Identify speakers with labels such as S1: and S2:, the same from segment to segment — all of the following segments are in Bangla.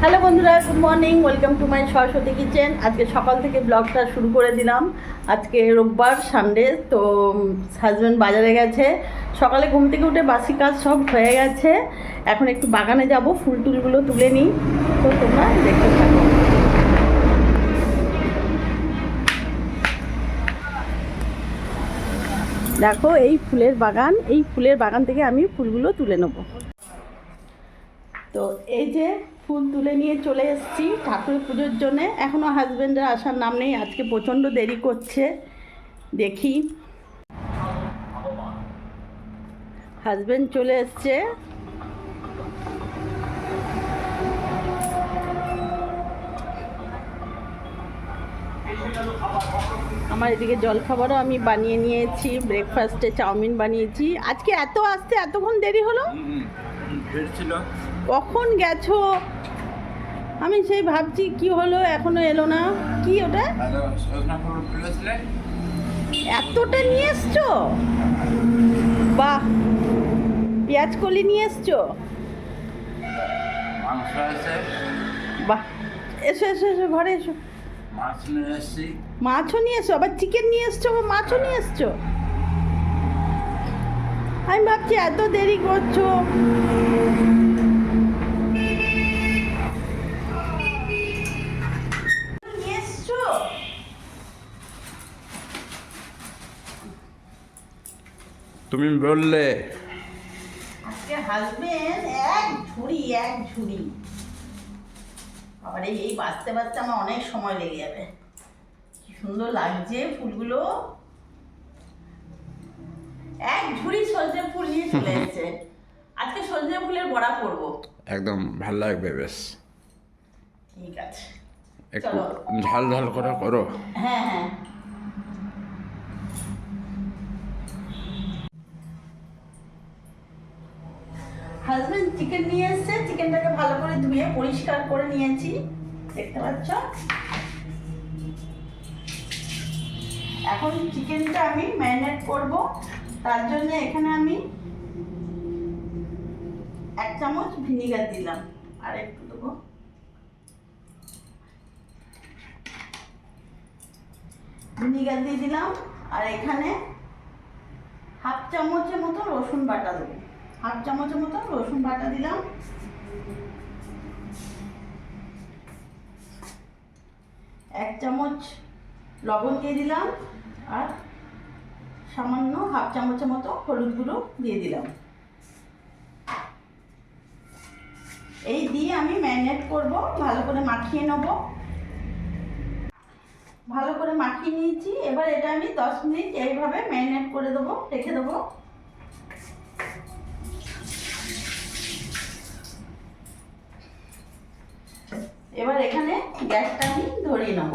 S1: হ্যালো বন্ধুরা, good morning, welcome to my Saraswati kitchen. আজকে সকাল থেকে ব্লগটা শুরু করে দিলাম। আজকে রোববার, সানডে। তো হাজব্যান্ড বাজারে গেছে। সকালে ঘুম থেকে উঠে বাসি কাজ সব হয়ে গেছে। এখন একটু বাগানে যাব, ফুল টুলগুলো তুলে নিই। তো তোমরা দেখতে থাকো। দেখো এই ফুলের বাগান, এই ফুলের বাগান থেকে আমি ফুলগুলো তুলে নেব। তো এই যে ফুল তুলে নিয়ে চলে এসেছি ঠাকুর পুজোর জন্যে। এখনও হাজব্যান্ডের আসার নাম নেই, আজকে প্রচণ্ড দেরি করছে। দেখি, হাজব্যান্ড চলে এসছে। আমার এদিকে জলখাবারও আমি বানিয়ে নিয়েছি। ব্রেকফাস্টে চাউমিন বানিয়েছি। আজকে এত আসতে এতক্ষণ দেরি হলো? কখন গেছো? আমি সেই ভাবছি কি হলো, এখনো এলো না। কি ওটা এতটা নিয়ে এসছো? বাহ, পেঁয়াজ কলি নিয়ে এসছো? বাহ, এসো এসো এসো, ঘরে এসো। মাছও নিয়ে এসো, আবার চিকেন নিয়ে এসছো, আবার মাছও নিয়ে এসছো। আমি ভাবছি এত দেরি করছো।
S2: তুমি বললে
S1: আজকে হাজবেন্ড এক ঝুড়ি। আবার এই বাঁচতে বাঁচতে আমার অনেক সময় লেগে যাবে। কি সুন্দর লাগছে ফুলগুলো। এক ঝুড়ি সজনে ফুল নিয়ে চলে এসেছে। আজকে সজনে ফুলের বড়া করবো।
S2: একদম ভালো লাগবে, বেশ।
S1: ঠিক আছে,
S2: একটু ঝাল ঝাল করে করো।
S1: হ্যাঁ হ্যাঁ। হাজবেন্ড চিকেন নিয়ে এসছে। চিকেনটাকে ভালো করে ধুয়ে পরিষ্কার করে নিয়েছি, দেখতে পাচ্ছ। এখন চিকেনটা আমি ম্যারিনেট করব। তার জন্য এখানে আমি 1 চামচ ভিনিগার দিলাম, আর একটু দেবো। ভিনিগার দিয়ে দিলাম। আর এখানে 1/2 চামচের মতো রসুন বাটা দেবো। 1/2 চামচের মতো রসুন বাটা দিলাম। এক চামচ লবণ দিয়ে দিলাম। আর সামান্য 1/2 চামচের মতো হলুদ গুঁড়ো দিয়ে দিলাম। এই দিয়ে আমি ম্যারিনেট করব, ভালো করে মাখিয়ে নেব। ভালো করে মাখিয়ে নিয়েছি। এবার এটা আমি 10 মিনিট এইভাবে ম্যারিনেট করে দেবো, রেখে দেবো। এবার এখানে গ্যাসটা আমি ধরিয়ে নেব।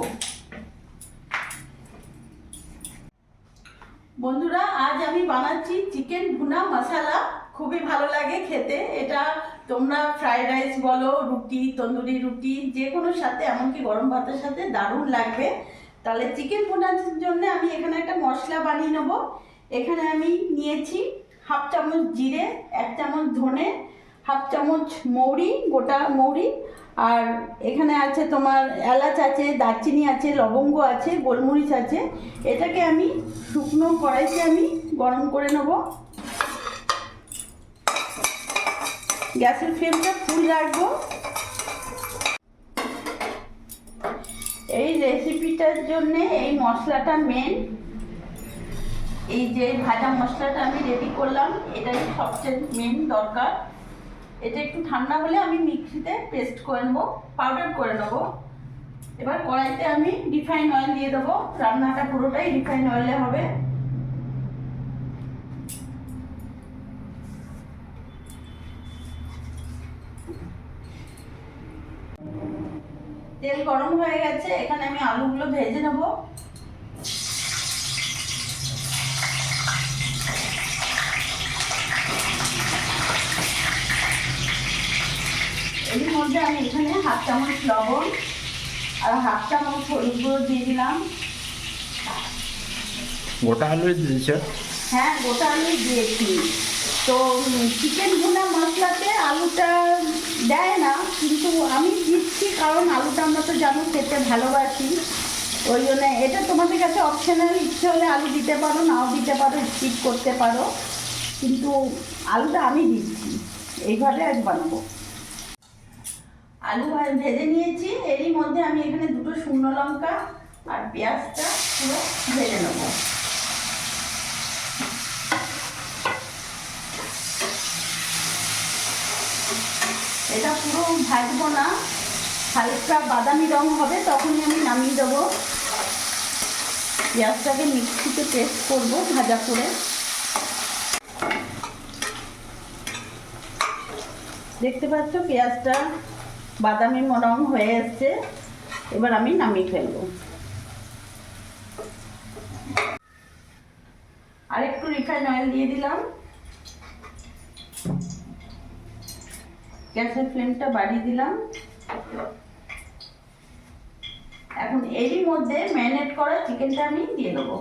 S1: বন্ধুরা, আজ আমি বানাচ্ছি চিকেন ভুনা মশলা। খুবই ভালো লাগে খেতে এটা। তোমরা ফ্রাইড রাইস বলো, রুটি, তন্দুরি রুটি, যে কোনো সাথে, এমনকি গরম ভাতের সাথে দারুণ লাগবে। তাহলে চিকেন ভুনার জন্য আমি এখানে একটা মশলা বানিয়ে নেব। এখানে আমি নিয়েছি 1/2 চামচ জিরে, 1 চামচ ধনে, 1/2 চামচ মৌরি, গোটা মৌরি। আর এখানে আছে তোমার এলাচ আছে, দারচিনি আছে, লবঙ্গ আছে, গোলমরিচ আছে। এটাকে আমি শুকনো কড়াইতে আমি গরম করে নেব। গ্যাসের ফ্লেমটা ফুল রাখবো। এই রেসিপিটার জন্য এই মশলাটা মেন। এই যে ভাজা মশলাটা আমি রেডি করলাম, এটাই সবচেয়ে মেন দরকার। এটা একটু ঠান্ডা হলে আমি মিক্সিতে পেস্ট করে নেবো, পাউডার করে নেবো। এবার কড়াইতে আমি রিফাইন অয়েল দিয়ে দেবো। রান্নাটা পুরোটাই রিফাইন অয়েলে হবে। তেল গরম হয়ে গেছে, এখানে আমি আলুগুলো ভেজে নেব। এর মধ্যে আমি এখানে 1/2 চামচ লবণ আর 1/2 চামচ হলুদ গুঁড়ো দিয়ে দিলাম।
S2: গোটা আলু দিয়েছ?
S1: হ্যাঁ, গোটা আলু দিয়েছি। তো চিকেন ভুনা মশলাতে আলুটা দেয় না, কিন্তু আমি দিচ্ছি। কারণ আলুটা আমরা তো জানো খেতে ভালোবাসি, ওই জন্য এটা তোমাদের কাছে অপশনাল, ইচ্ছে হলে আলু দিতে পারো, নাও দিতে পারো, স্কিপ করতে পারো, কিন্তু আলুটা আমি দিচ্ছি, এইভাবে আজ বানাবো। আলু ভেজে নিয়েছি, এরই মধ্যে আমি এখানে 2টো শুকনো লঙ্কা আর পেঁয়াজটা পুরো ভেজে নেব। এটা পুরো ভাজবো না, হালকা বাদামি রং হবে তখনই আমি নামিয়ে দেবো। পেঁয়াজটাকে মিক্সিতে পেস্ট করব ভাজা করে। দেখতে পাচ্ছ পেঁয়াজটা বাদামি রং হয়ে এসছে, এবার আমি নামিয়ে ফেলবো। আর একটু রিফাইন অয়েল দিয়ে দিলাম। গ্যাসের ফ্লেমটা বাড়িয়ে দিলাম। এখন এরই মধ্যে ম্যারিনেট করা চিকেনটা আমি দিয়ে দেবো।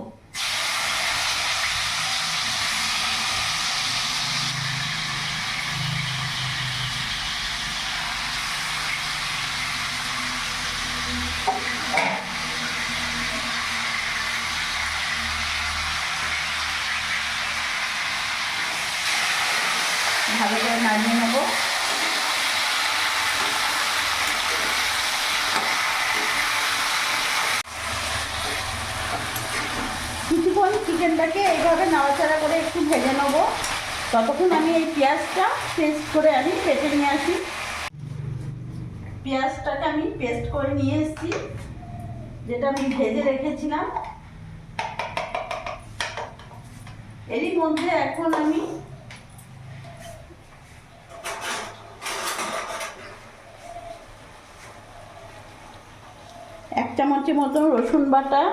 S1: ভালো করে নাড়িয়ে নেবো। কিছুক্ষণ চিকেনটাকে এইভাবে নাড়াচাড়া করে একটু ভেজে নেবো, ততক্ষণ আমি এই পেঁয়াজটা পেস্ট করে আমি কেটে নিয়ে আসি। পেঁয়াজটাকে আমি পেস্ট করে নিয়ে এসেছি, যেটা আমি ভেজে রেখেছিলাম। এরই মধ্যে এখন আমি এক চামচের মতো রসুন বাটা,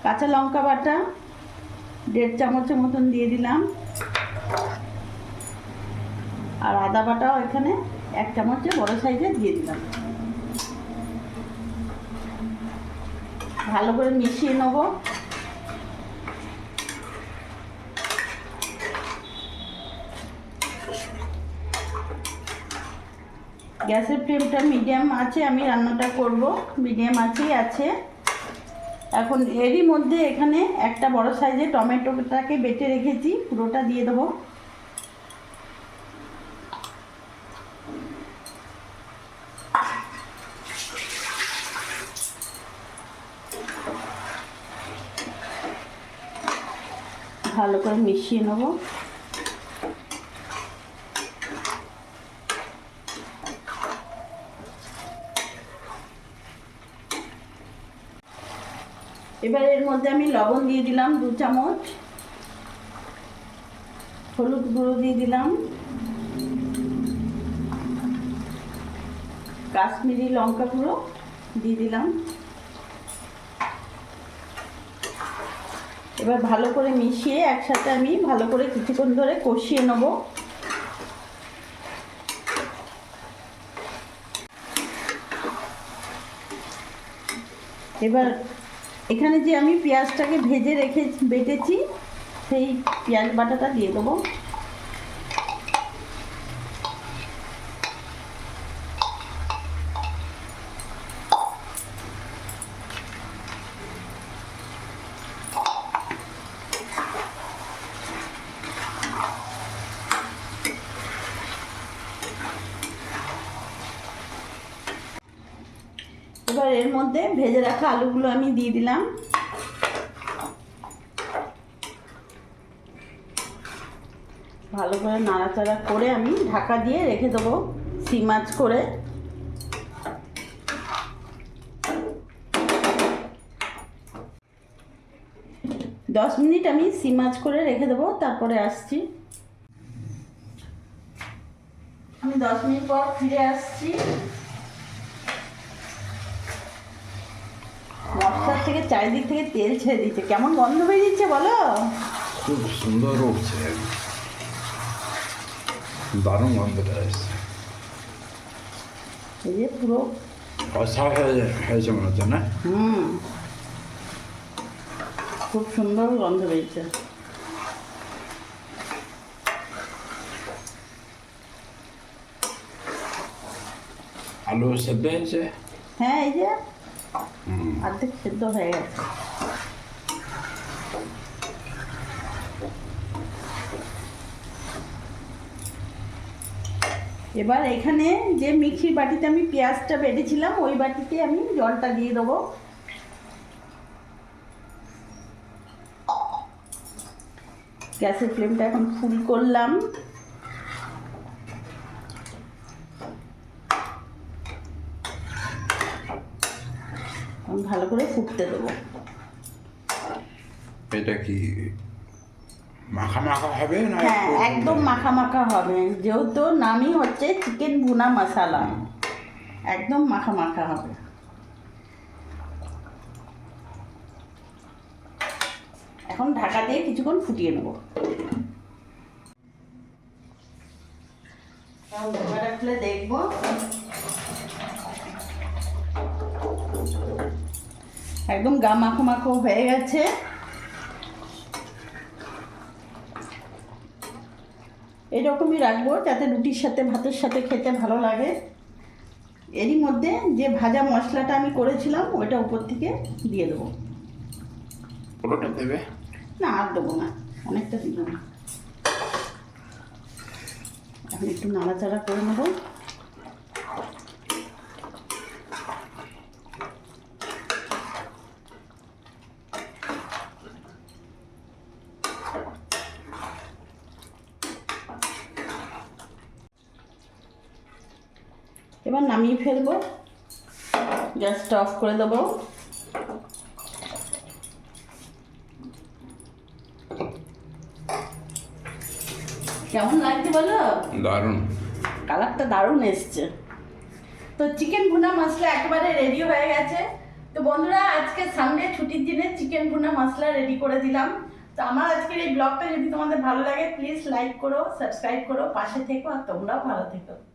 S1: কাঁচা লঙ্কা বাটা 1.5 চামচের মতন দিয়ে দিলাম, আর আদা বাটাও এখানে 1 চামচে বড় সাইজে দিয়ে দিলাম। ভালো করে মিশিয়ে নেব। গ্যাসের ফ্লেমটা মিডিয়াম আছে, আমি রান্নাটা করব, মিডিয়াম আছেই আছে। এখন এরই মধ্যে এখানে একটা বড় সাইজের টমেটোটাকে বেটে রেখেছি, পুরোটা দিয়ে দেবো। ভালো করে মিশিয়ে নেব। এবার এর মধ্যে আমি লবণ দিয়ে দিলাম 2 চামচ, হলুদ গুঁড়ো দিয়ে দিলাম, কাশ্মীরি লঙ্কা গুঁড়ো দিয়ে দিলাম। এবার ভালো করে মিশিয়ে একসাথে আমি ভালো করে কিছুক্ষণ ধরে কষিয়ে নেব। এবার এখানে যে আমি পেঁয়াজটাকে ভেজে বেটেছি, সেই পেঁয়াজ বাটাটা দিয়ে দেবো। এবার এর মধ্যে ভেজে রাখা আলুগুলো আমি দিয়ে দিলাম। ভালো করে নাড়াচাড়া করে আমি ঢাকা দিয়ে রেখে দেবো সিম আঁচ করে। দশ মিনিট আমি সিম আঁচ করে রেখে দেবো, তারপরে আসছি। আমি 10 মিনিট পর ফিরে আসছি। মশলার থেকে চারিদিক থেকে তেল ছেড়ে দিচ্ছে, কেমন গন্ধ বেরিয়েছে বলো।
S2: খুব সুন্দর উঠছে, দারুণ গন্ধটা এসছে।
S1: এই যে পুরো
S2: কষা হয়েছে মনে হচ্ছে না?
S1: খুব সুন্দর গন্ধ বেরিয়েছে।
S2: আলু সেদ্ধ হয়েছে?
S1: হ্যাঁ, এই যে
S2: হুম।
S1: অর্ধেক সেদ্ধ হয়ে গেছে। এবার এখানে যে মিক্সির বাটিতে আমি পেঁয়াজটা বেটেছিলাম ওই বাটিতে আমি জলটা দিয়ে দেবো। গ্যাসের ফ্লেমটা এখন ফুল করলাম। এখন ভালো করে ফুটতে দেবো।
S2: এটা কি মাখা মাখা হবে না?
S1: হ্যাঁ,
S2: একটু-
S1: একদম মাখা মাখা হবে, যেহেতু নামই হচ্ছে চিকেন ভুনা মশালা, একদম মাখা মাখা হবে। এখন ঢাকা দিয়ে কিছুক্ষণ ফুটিয়ে নেব। এখন ঢাকাটা খুলে দেখবো। একদম গা মাখো মাখো হয়ে গেছে। এরকমই রাখবো যাতে রুটির সাথে ভাতের সাথে খেতে ভালো লাগে। এরই মধ্যে যে ভাজা মশলাটা আমি করেছিলাম ওইটা উপর থেকে দিয়ে দেবো।
S2: পুরোটা দেবে?
S1: না, আর দেবো না, অনেকটা দিব না। এখন একটু নাড়াচাড়া করে নেবো। এবার নামিয়ে ফেলবো, গ্যাসটা অফ করে দেবো। কেমন লাগছে বলো?
S2: দারুণ।
S1: কালারটা দারুণ এসছে। তো চিকেন ভুনা মশলা একেবারে রেডি হয়ে গেছে। তো বন্ধুরা, আজকে সানডে ছুটির দিনে চিকেন ভুনা মশলা রেডি করে দিলাম। তো আমার আজকের এই ব্লগটা যদি তোমাদের ভালো লাগে প্লিজ লাইক করো, সাবস্ক্রাইব করো, পাশে থেকো, আর তোমরাও ভালো থেকো।